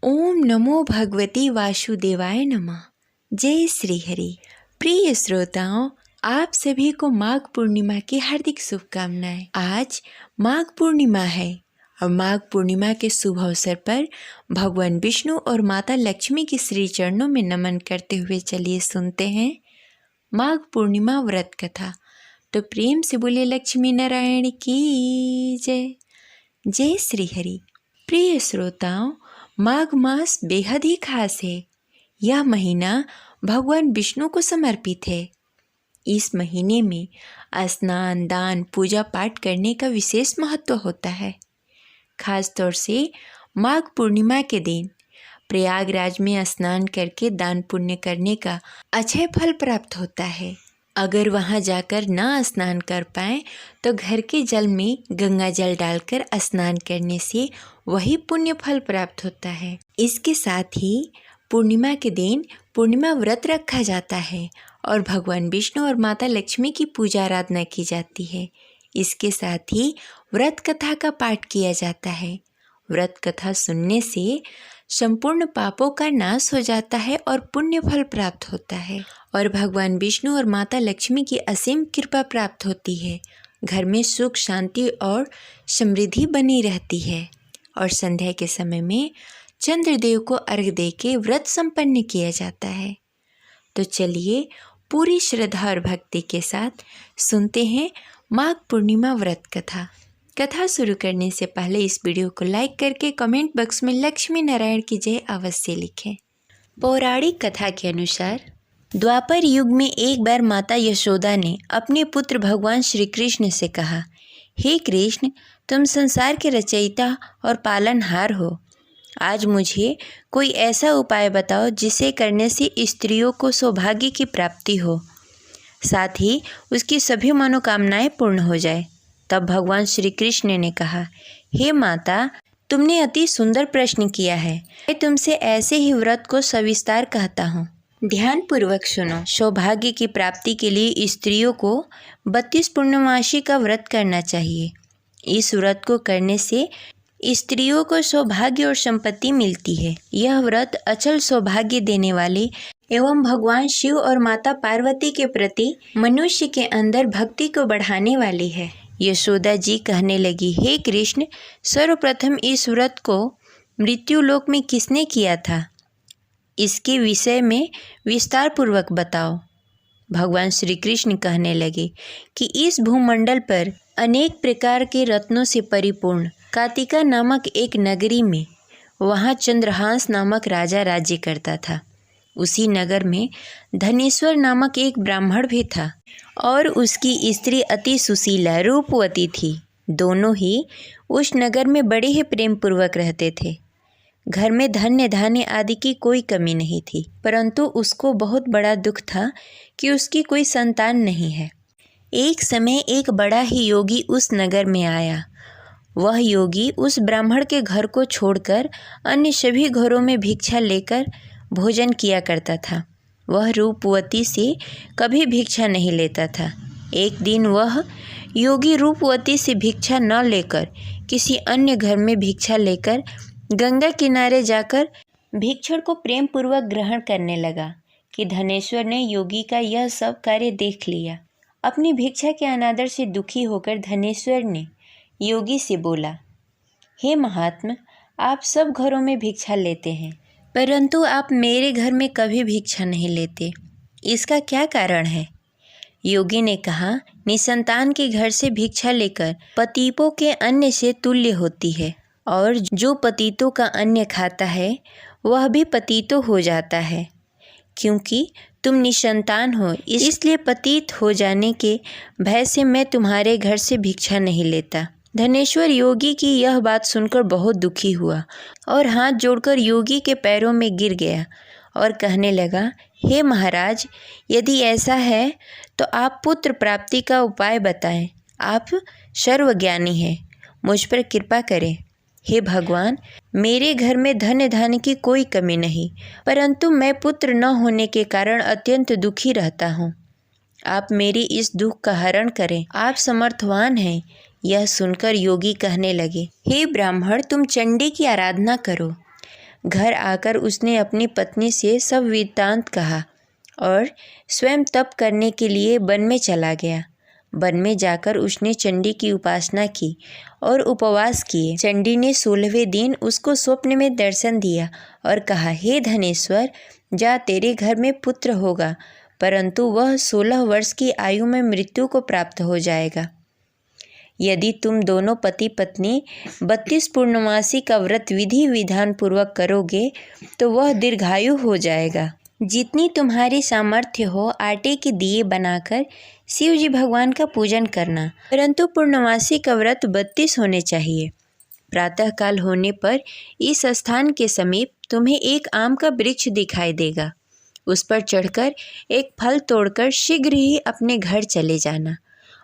ओम नमो भगवती वासुदेवाय नमः। जय श्री हरि। प्रिय श्रोताओं, आप सभी को माघ पूर्णिमा की हार्दिक शुभकामनाएं। आज माघ पूर्णिमा है और माघ पूर्णिमा के शुभ अवसर पर भगवान विष्णु और माता लक्ष्मी के श्री चरणों में नमन करते हुए चलिए सुनते हैं माघ पूर्णिमा व्रत कथा। तो प्रेम से बोले लक्ष्मी नारायण की जय। जय श्री हरि। प्रिय श्रोताओं, माघ मास बेहद ही खास है। यह महीना भगवान विष्णु को समर्पित है। इस महीने में स्नान, दान, पूजा पाठ करने का विशेष महत्व होता है। खास तौर से माघ पूर्णिमा के दिन प्रयागराज में स्नान करके दान पुण्य करने का अक्षय फल प्राप्त होता है। अगर वहां जाकर न स्नान कर पाएं तो घर के जल में गंगा जल डालकर स्नान करने से वही पुण्य फल प्राप्त होता है। इसके साथ ही पूर्णिमा के दिन पूर्णिमा व्रत रखा जाता है और भगवान विष्णु और माता लक्ष्मी की पूजा आराधना की जाती है। इसके साथ ही व्रत कथा का पाठ किया जाता है। व्रत कथा सुनने से संपूर्ण पापों का नाश हो जाता है और पुण्य फल प्राप्त होता है और भगवान विष्णु और माता लक्ष्मी की असीम कृपा प्राप्त होती है। घर में सुख, शांति और समृद्धि बनी रहती है। और संध्या के समय में चंद्रदेव को अर्घ्य देके व्रत संपन्न किया जाता है। तो चलिए पूरी श्रद्धा और भक्ति के साथ सुनते हैं माघ पूर्णिमा व्रत कथा। कथा शुरू करने से पहले इस वीडियो को लाइक करके कमेंट बॉक्स में लक्ष्मी नारायण की जय अवश्य लिखें। पौराणिक कथा के अनुसार द्वापर युग में एक बार माता यशोदा ने अपने पुत्र भगवान श्री कृष्ण से कहा, हे कृष्ण, तुम संसार के रचयिता और पालनहार हो। आज मुझे कोई ऐसा उपाय बताओ जिसे करने से स्त्रियों को सौभाग्य की प्राप्ति हो, साथ ही उसकी सभी मनोकामनाएं पूर्ण हो जाए। तब भगवान श्री कृष्ण ने कहा, हे माता, तुमने अति सुंदर प्रश्न किया है। मैं तुमसे ऐसे ही व्रत को सविस्तार कहता हूँ। ध्यान पूर्वक सुनो। सौभाग्य की प्राप्ति के लिए स्त्रियों को 32 पूर्णमासी का व्रत करना चाहिए। इस व्रत को करने से स्त्रियों को सौभाग्य और संपत्ति मिलती है। यह व्रत अचल सौभाग्य देने वाले एवं भगवान शिव और माता पार्वती के प्रति मनुष्य के अंदर भक्ति को बढ़ाने वाली है। यशोदा जी कहने लगी, हे कृष्ण, सर्वप्रथम इस व्रत को मृत्युलोक में किसने किया था? इसके विषय में विस्तार पूर्वक बताओ। भगवान श्री कृष्ण कहने लगे कि इस भूमंडल पर अनेक प्रकार के रत्नों से परिपूर्ण कातिका नामक एक नगरी में वहाँ चंद्रहांस नामक राजा राज्य करता था। उसी नगर में धनेश्वर नामक एक ब्राह्मण भी था और उसकी स्त्री अति सुशीला रूपवती थी। दोनों ही उस नगर में बड़े ही प्रेम पूर्वक रहते थे। घर में धन्य धान्य आदि की कोई कमी नहीं थी, परंतु उसको बहुत बड़ा दुख था कि उसकी कोई संतान नहीं है। एक समय एक बड़ा ही योगी उस नगर में आया। वह योगी उस ब्राह्मण के घर को छोड़कर अन्य सभी घरों में भिक्षा लेकर भोजन किया करता था। वह रूपवती से कभी भिक्षा नहीं लेता था। एक दिन वह योगी रूपवती से भिक्षा न लेकर किसी अन्य घर में भिक्षा लेकर गंगा किनारे जाकर भिक्षुक को प्रेम पूर्वक ग्रहण करने लगा कि धनेश्वर ने योगी का यह सब कार्य देख लिया। अपनी भिक्षा के अनादर से दुखी होकर धनेश्वर ने योगी से बोला, हे महात्मा, आप सब घरों में भिक्षा लेते हैं, परंतु आप मेरे घर में कभी भिक्षा नहीं लेते। इसका क्या कारण है? योगी ने कहा, निसंतान के घर से भिक्षा लेकर पतितों के अन्न से तुल्य होती है और जो पतितों का अन्न खाता है वह भी पतितों हो जाता है। क्योंकि तुम निसंतान हो, इसलिए पतित हो जाने के भय से मैं तुम्हारे घर से भिक्षा नहीं लेता। धनेश्वर योगी की यह बात सुनकर बहुत दुखी हुआ और हाथ जोड़कर योगी के पैरों में गिर गया और कहने लगा, हे महाराज, यदि ऐसा है तो आप पुत्र प्राप्ति का उपाय बताएं। आप सर्वज्ञानी हैं, मुझ पर कृपा करें। हे भगवान, मेरे घर में धन धान्य की कोई कमी नहीं, परंतु मैं पुत्र न होने के कारण अत्यंत दुखी रहता हूँ। आप मेरी इस दुख का हरण करें, आप समर्थवान हैं। यह सुनकर योगी कहने लगे, हे ब्राह्मण, तुम चंडी की आराधना करो। घर आकर उसने अपनी पत्नी से सब वृत्तांत कहा और स्वयं तप करने के लिए वन में चला गया। वन में जाकर उसने चंडी की उपासना की और उपवास किए। चंडी ने 16वें दिन उसको स्वप्न में दर्शन दिया और कहा, हे धनेश्वर, जा, तेरे घर में पुत्र होगा, परंतु वह 16 वर्ष की आयु में मृत्यु को प्राप्त हो जाएगा। यदि तुम दोनों पति पत्नी 32 पूर्णमासी का व्रत विधि विधान पूर्वक करोगे तो वह दीर्घायु हो जाएगा। जितनी तुम्हारी सामर्थ्य हो आटे के दिए बनाकर शिव जी भगवान का पूजन करना, परंतु पूर्णमासी का व्रत 32 होने चाहिए। प्रातःकाल होने पर इस स्थान के समीप तुम्हें एक आम का वृक्ष दिखाई देगा। उस पर चढ़कर एक फल तोड़कर शीघ्र ही अपने घर चले जाना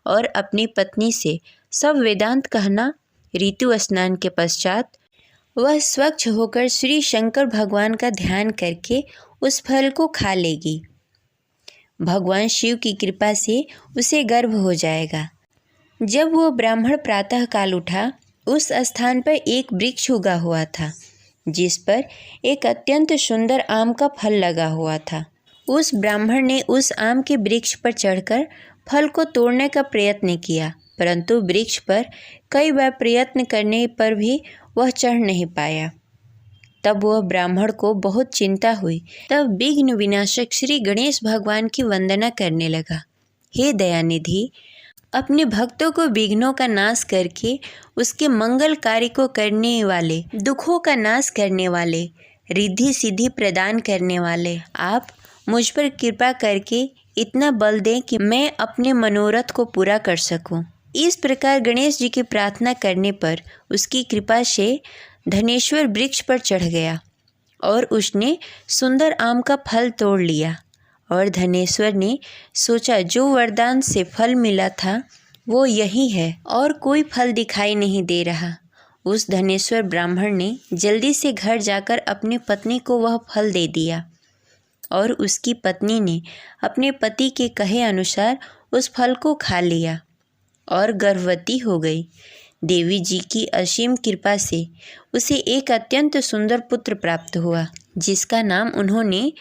और अपनी पत्नी से सब वेदांत कहना। ऋतु स्नान के पश्चात वह स्वच्छ होकर श्री शंकर भगवान का ध्यान करके उस फल को खा लेगी। भगवान शिव की कृपा से उसे गर्भ हो जाएगा। जब वो ब्राह्मण प्रातः काल उठा, उस स्थान पर एक वृक्ष उगा हुआ था जिस पर एक अत्यंत सुंदर आम का फल लगा हुआ था। उस ब्राह्मण ने उस आम के वृक्ष पर चढ़कर फल को तोड़ने का प्रयत्न किया, परंतु वृक्ष पर कई बार प्रयत्न करने पर भी वह चढ़ नहीं पाया। तब वह ब्राह्मण को बहुत चिंता हुई। तब विघ्न विनाशक श्री गणेश भगवान की वंदना करने लगा। हे दयानिधि, अपने भक्तों को विघ्नों का नाश करके उसके मंगल कार्य को करने वाले, दुखों का नाश करने वाले, रिद्धि सिद्धि प्रदान करने वाले, आप मुझ पर कृपा करके इतना बल दें कि मैं अपने मनोरथ को पूरा कर सकूं। इस प्रकार गणेश जी की प्रार्थना करने पर उसकी कृपा से धनेश्वर वृक्ष पर चढ़ गया और उसने सुंदर आम का फल तोड़ लिया। और धनेश्वर ने सोचा, जो वरदान से फल मिला था वो यही है और कोई फल दिखाई नहीं दे रहा। उस धनेश्वर ब्राह्मण ने जल्दी से घर जाकर अपनी पत्नी को वह फल दे दिया और उसकी पत्नी ने अपने पति के कहे अनुसार उस फल को खा लिया और गर्भवती हो गई। देवी जी की असीम कृपा से उसे एक अत्यंत सुंदर पुत्र प्राप्त हुआ, जिसका नाम उन्होंने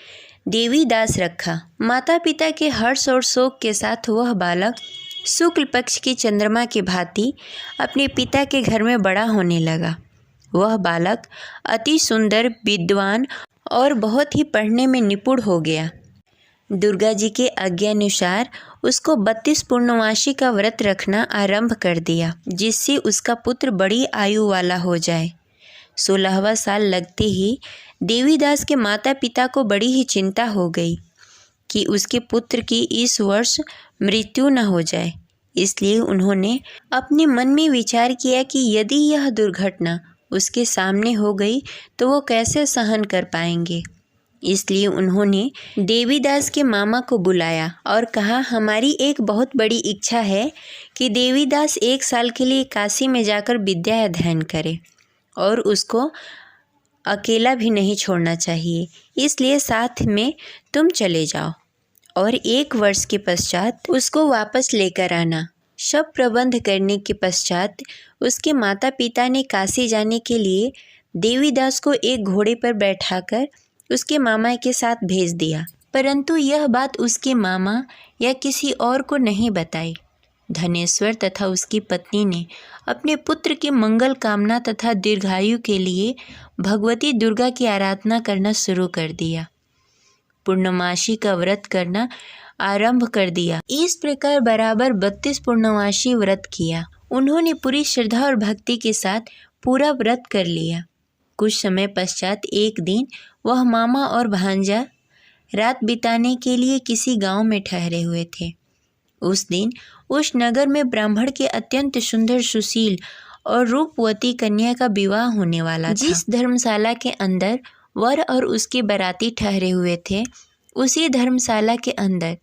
देवीदास रखा। माता पिता के हर्ष और शोक के साथ वह बालक शुक्ल पक्ष की चंद्रमा की भांति अपने पिता के घर में बड़ा होने लगा। वह बालक अति सुंदर, विद्वान और बहुत ही पढ़ने में निपुण हो गया। दुर्गा जी के आज्ञानुसार उसको 32 पूर्णमासी का व्रत रखना आरंभ कर दिया, जिससे उसका पुत्र बड़ी आयु वाला हो जाए। 16वां साल लगते ही देवीदास के माता पिता को बड़ी ही चिंता हो गई कि उसके पुत्र की इस वर्ष मृत्यु न हो जाए। इसलिए उन्होंने अपने मन में विचार किया कि यदि यह दुर्घटना उसके सामने हो गई तो वो कैसे सहन कर पाएंगे। इसलिए उन्होंने देवीदास के मामा को बुलाया और कहा, हमारी एक बहुत बड़ी इच्छा है कि देवीदास 1 साल के लिए काशी में जाकर विद्या अध्ययन करे और उसको अकेला भी नहीं छोड़ना चाहिए, इसलिए साथ में तुम चले जाओ और 1 वर्ष के पश्चात उसको वापस लेकर आना। सब प्रबंध करने के पश्चात उसके माता पिता ने काशी जाने के लिए देवीदास को एक घोड़े पर बैठाकर उसके मामा के साथ भेज दिया, परंतु यह बात उसके मामा या किसी और को नहीं बताई। धनेश्वर तथा उसकी पत्नी ने अपने पुत्र के मंगल कामना तथा दीर्घायु के लिए भगवती दुर्गा की आराधना करना शुरू कर दिया। पूर्णमासी का व्रत करना आरंभ कर दिया। इस प्रकार बराबर 32 पूर्णमासी व्रत किया। उन्होंने पूरी श्रद्धा और भक्ति के साथ पूरा व्रत कर लिया। कुछ समय पश्चात एक दिन वह मामा और भांजा रात बिताने के लिए किसी गांव में ठहरे हुए थे। उस दिन उस नगर में ब्राह्मण के अत्यंत सुंदर, सुशील और रूपवती कन्या का विवाह होने वाला था। जिस धर्मशाला के अंदर वर और उसके बाराती ठहरे हुए थे, उसी धर्मशाला के अंदर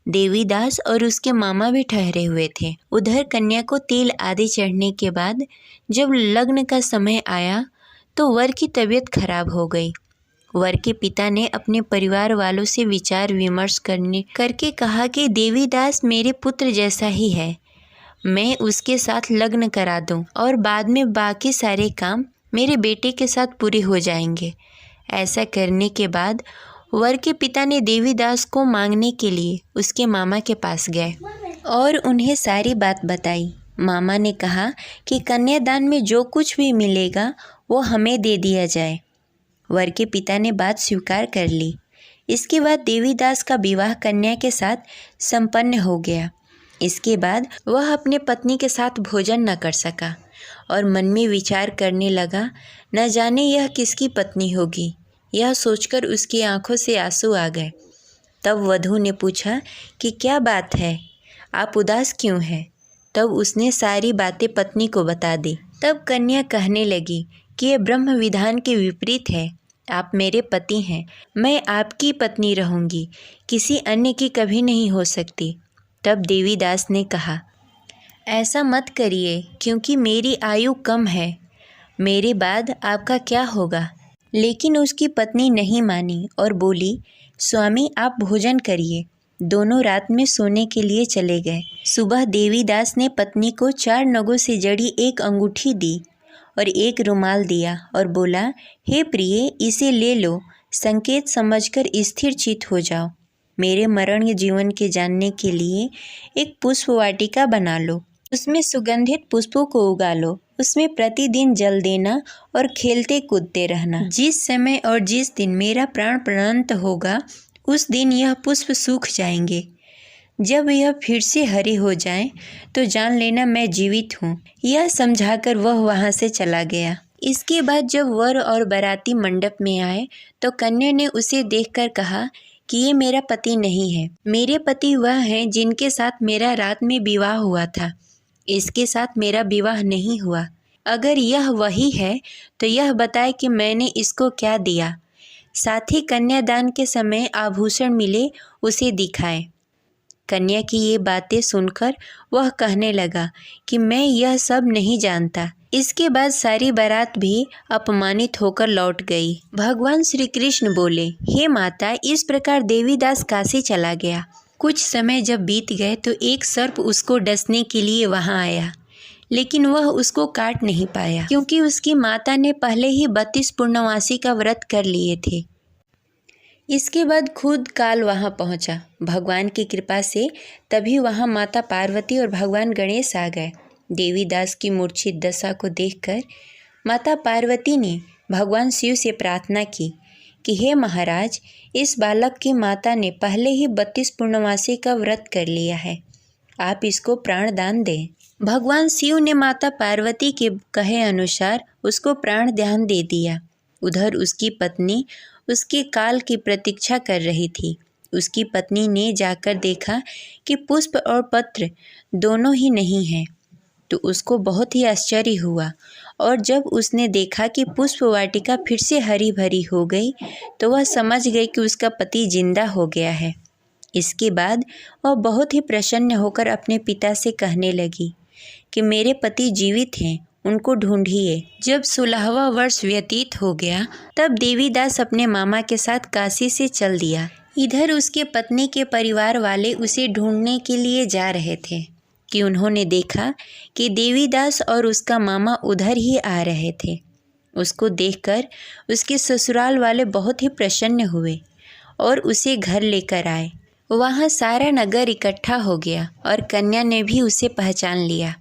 देवीदास और उसके मामा भी ठहरे हुए थे। उधर कन्या को तेल आदि चढ़ने के बाद जब लग्न का समय आया तो वर की तबीयत खराब हो गई। वर के पिता ने अपने परिवार वालों से विचार विमर्श करके कहा कि देवीदास मेरे पुत्र जैसा ही है, मैं उसके साथ लग्न करा दूं और बाद में बाकी सारे काम मेरे बेटे के साथ पूरे हो जाएंगे। ऐसा करने के बाद वर के पिता ने देवीदास को मांगने के लिए उसके मामा के पास गए और उन्हें सारी बात बताई। मामा ने कहा कि कन्यादान में जो कुछ भी मिलेगा वो हमें दे दिया जाए। वर के पिता ने बात स्वीकार कर ली। इसके बाद देवीदास का विवाह कन्या के साथ संपन्न हो गया। इसके बाद वह अपने पत्नी के साथ भोजन न कर सका और मन में विचार करने लगा, न जाने यह किसकी पत्नी होगी। यह सोचकर उसकी आंखों से आंसू आ गए। तब वधू ने पूछा कि क्या बात है, आप उदास क्यों हैं? तब उसने सारी बातें पत्नी को बता दी। तब कन्या कहने लगी कि यह ब्रह्म विधान के विपरीत है। आप मेरे पति हैं, मैं आपकी पत्नी रहूंगी, किसी अन्य की कभी नहीं हो सकती। तब देवीदास ने कहा, ऐसा मत करिए, क्योंकि मेरी आयु कम है, मेरे बाद आपका क्या होगा। लेकिन उसकी पत्नी नहीं मानी और बोली, स्वामी आप भोजन करिए। दोनों रात में सोने के लिए चले गए। सुबह देवीदास ने पत्नी को 4 नगों से जड़ी एक अंगूठी दी और एक रुमाल दिया और बोला, हे प्रिय, इसे ले लो, संकेत समझकर स्थिर चित्त हो जाओ। मेरे मरण जीवन के जानने के लिए एक पुष्प वाटिका बना लो, उसमें सुगंधित पुष्पों को उगा लो, उसमें प्रतिदिन जल देना और खेलते कूदते रहना। जिस समय और जिस दिन मेरा प्राण प्राणांत होगा उस दिन यह पुष्प सूख जाएंगे। जब यह फिर से हरे हो जाएं तो जान लेना मैं जीवित हूँ। यह समझाकर वह वहाँ से चला गया। इसके बाद जब वर और बाराती मंडप में आए तो कन्या ने उसे देखकर कहा कि ये मेरा पति नहीं है, मेरे पति वह हैं जिनके साथ मेरा रात में विवाह हुआ था। इसके साथ मेरा विवाह नहीं हुआ। अगर यह वही है तो यह बताए कि मैंने इसको क्या दिया, साथ ही कन्यादान के समय आभूषण मिले उसे दिखाए। कन्या की ये बातें सुनकर वह कहने लगा कि मैं यह सब नहीं जानता। इसके बाद सारी बारात भी अपमानित होकर लौट गई। भगवान श्री कृष्ण बोले, हे माता, इस प्रकार देवीदास काशी चला गया। कुछ समय जब बीत गए तो एक सर्प उसको डसने के लिए वहां आया, लेकिन वह उसको काट नहीं पाया, क्योंकि उसकी माता ने पहले ही 32 पूर्णमासी का व्रत कर लिए थे। इसके बाद खुद काल वहां पहुंचा। भगवान की कृपा से तभी वहां माता पार्वती और भगवान गणेश आ गए। देवीदास की मूर्छित दशा को देखकर माता पार्वती ने भगवान शिव से प्रार्थना की कि हे महाराज, इस बालक की माता ने पहले ही 32 पूर्णमासी का व्रत कर लिया है, आप इसको प्राण दान दें। भगवान शिव ने माता पार्वती के कहे अनुसार उसको प्राण दान दे दिया। उधर उसकी पत्नी उसके काल की प्रतीक्षा कर रही थी। उसकी पत्नी ने जाकर देखा कि पुष्प और पत्र दोनों ही नहीं हैं, तो उसको बहुत ही आश्चर्य हुआ और जब उसने देखा कि पुष्प वाटिका फिर से हरी भरी हो गई तो वह समझ गई कि उसका पति जिंदा हो गया है। इसके बाद वह बहुत ही प्रसन्न होकर अपने पिता से कहने लगी कि मेरे पति जीवित हैं, उनको ढूंढिए। जब 16वां वर्ष व्यतीत हो गया तब देवीदास अपने मामा के साथ काशी से चल दिया। इधर उसके पत्नी के परिवार वाले उसे ढूंढने के लिए जा रहे थे कि उन्होंने देखा कि देवीदास और उसका मामा उधर ही आ रहे थे। उसको देखकर उसके ससुराल वाले बहुत ही प्रसन्न हुए और उसे घर लेकर आए। वहाँ सारा नगर इकट्ठा हो गया और कन्या ने भी उसे पहचान लिया।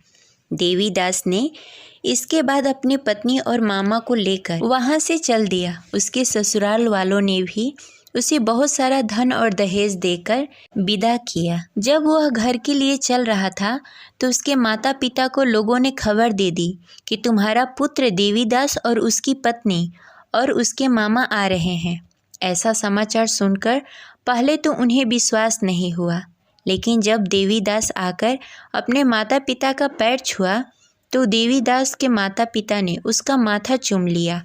देवीदास ने इसके बाद अपनी पत्नी और मामा को लेकर वहाँ से चल दिया। उसके ससुराल वालों ने भी उसे बहुत सारा धन और दहेज देकर विदा किया। जब वह घर के लिए चल रहा था तो उसके माता पिता को लोगों ने खबर दे दी कि तुम्हारा पुत्र देवीदास और उसकी पत्नी और उसके मामा आ रहे हैं। ऐसा समाचार सुनकर पहले तो उन्हें विश्वास नहीं हुआ, लेकिन जब देवीदास आकर अपने माता पिता का पैर छुआ तो देवीदास के माता पिता ने उसका माथा चूम लिया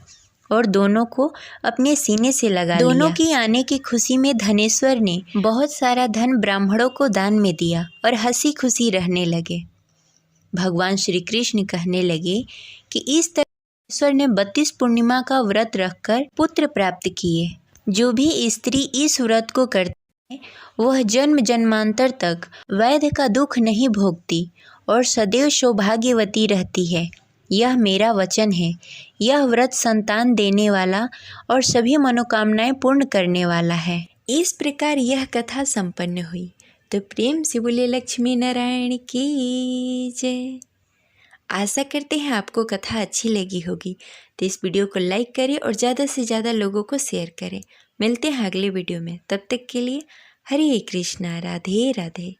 और दोनों को अपने सीने से लगा लिया। दोनों की आने की खुशी में धनेश्वर ने बहुत सारा धन ब्राह्मणों को दान में दिया और हंसी खुशी रहने लगे। भगवान श्री कृष्ण कहने लगे कि इस तरह धनेश्वर ने 32 पूर्णिमा का व्रत रखकर पुत्र प्राप्त किए। जो भी स्त्री इस व्रत को करती है वह जन्म जन्मांतर तक वैध का दुख नहीं भोगती और सदैव सौभाग्यवती रहती है। यह मेरा वचन है। यह व्रत संतान देने वाला और सभी मनोकामनाएं पूर्ण करने वाला है। इस प्रकार यह कथा संपन्न हुई। तो प्रेम से बोले लक्ष्मी नारायण की जय। आशा करते हैं आपको कथा अच्छी लगी होगी। तो इस वीडियो को लाइक करें और ज़्यादा से ज़्यादा लोगों को शेयर करें। मिलते हैं अगले वीडियो में। तब तक के लिए हरे कृष्णा, राधे राधे।